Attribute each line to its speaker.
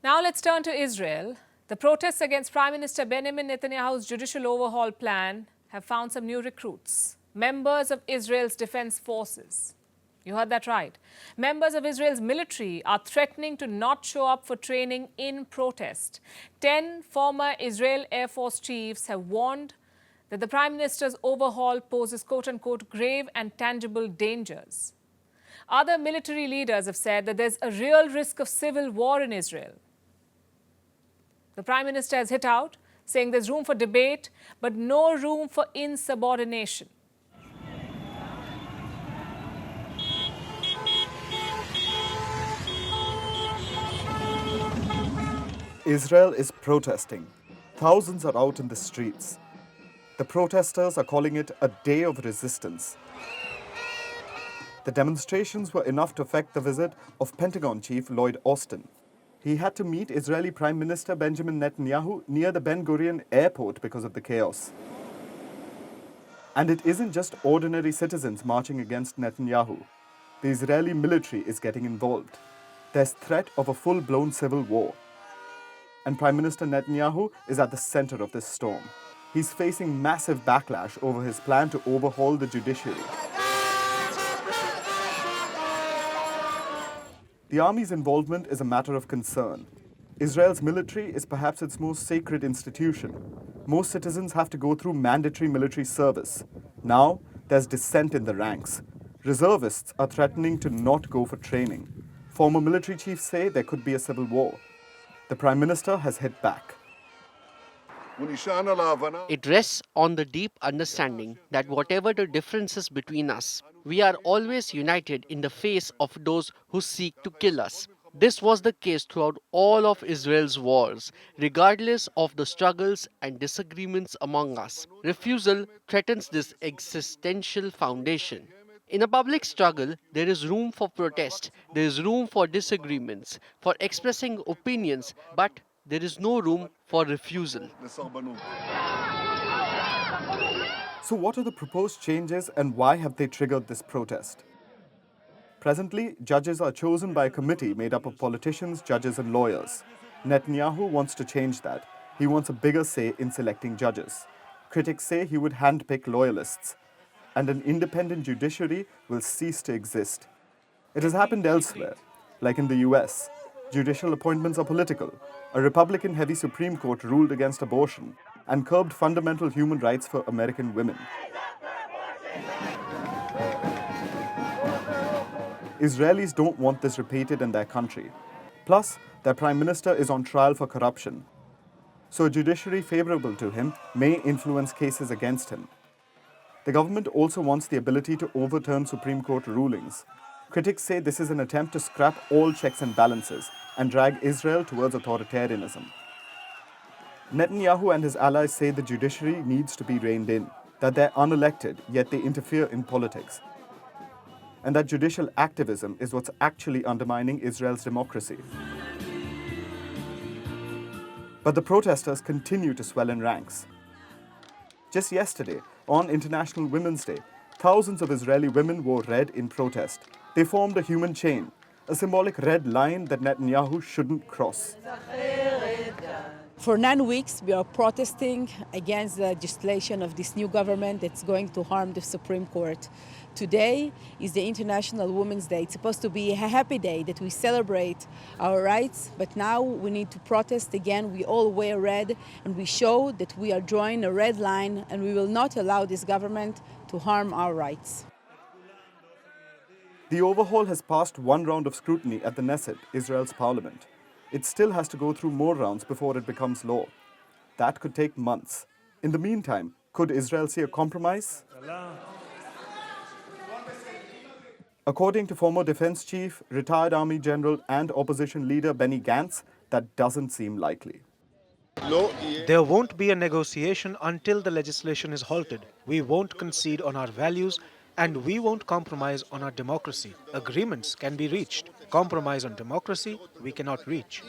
Speaker 1: Now let's turn to Israel. The protests against Prime Minister Benjamin Netanyahu's judicial overhaul plan have found some new recruits, members of Israel's defense forces. You heard that right. Members of Israel's military are threatening to not show up for training in protest. 10 former Israel Air Force chiefs have warned that the Prime Minister's overhaul poses quote-unquote grave and tangible dangers. Other military leaders have said that there's a real risk of civil war in Israel. The Prime Minister has hit out, saying there's room for debate, but no room for insubordination.
Speaker 2: Israel is protesting. Thousands are out in the streets. The protesters are calling it a day of resistance. The demonstrations were enough to affect the visit of Pentagon Chief Lloyd Austin. He had to meet Israeli Prime Minister Benjamin Netanyahu near the Ben Gurion airport because of the chaos. And it isn't just ordinary citizens marching against Netanyahu. The Israeli military is getting involved. There's threat of a full-blown civil war. And Prime Minister Netanyahu is at the center of this storm. He's facing massive backlash over his plan to overhaul the judiciary. The army's involvement is a matter of concern. Israel's military is perhaps its most sacred institution. Most citizens have to go through mandatory military service. Now, there's dissent in the ranks. Reservists are threatening to not go for training. Former military chiefs say there could be a civil war. The Prime Minister has hit back.
Speaker 3: It rests on the deep understanding that whatever the differences between us, we are always united in the face of those who seek to kill us. This was the case throughout all of Israel's wars, regardless of the struggles and disagreements among us. Refusal threatens this existential foundation. In a public struggle, there is room for protest, there is room for disagreements, for expressing opinions, but there is no room for refusal.
Speaker 2: So what are the proposed changes and why have they triggered this protest? Presently, judges are chosen by a committee made up of politicians, judges and lawyers. Netanyahu wants to change that. He wants a bigger say in selecting judges. Critics say he would handpick loyalists, and an independent judiciary will cease to exist. It has happened elsewhere, like in the US. Judicial appointments are political. A Republican-heavy Supreme Court ruled against abortion and curbed fundamental human rights for American women. Israelis don't want this repeated in their country. Plus, their prime minister is on trial for corruption. So a judiciary favorable to him may influence cases against him. The government also wants the ability to overturn Supreme Court rulings. Critics say this is an attempt to scrap all checks and balances and drag Israel towards authoritarianism. Netanyahu and his allies say the judiciary needs to be reined in, that they're unelected, yet they interfere in politics, and that judicial activism is what's actually undermining Israel's democracy. But the protesters continue to swell in ranks. Just yesterday, on International Women's Day, thousands of Israeli women wore red in protest. They formed a human chain, a symbolic red line that Netanyahu shouldn't cross.
Speaker 4: For 9 weeks, we are protesting against the legislation of this new government that's going to harm the Supreme Court. Today is the International Women's Day. It's supposed to be a happy day that we celebrate our rights, but now we need to protest again. We all wear red, and we show that we are drawing a red line, and we will not allow this government to harm our rights.
Speaker 2: The overhaul has passed one round of scrutiny at the Knesset, Israel's parliament. It still has to go through more rounds before it becomes law. That could take months. In the meantime, could Israel see a compromise? According to former defense chief, retired army general and opposition leader Benny Gantz, that doesn't seem likely.
Speaker 5: There won't be a negotiation until the legislation is halted. We won't concede on our values, and we won't compromise on our democracy. Agreements can be reached. Compromise on democracy, we cannot reach.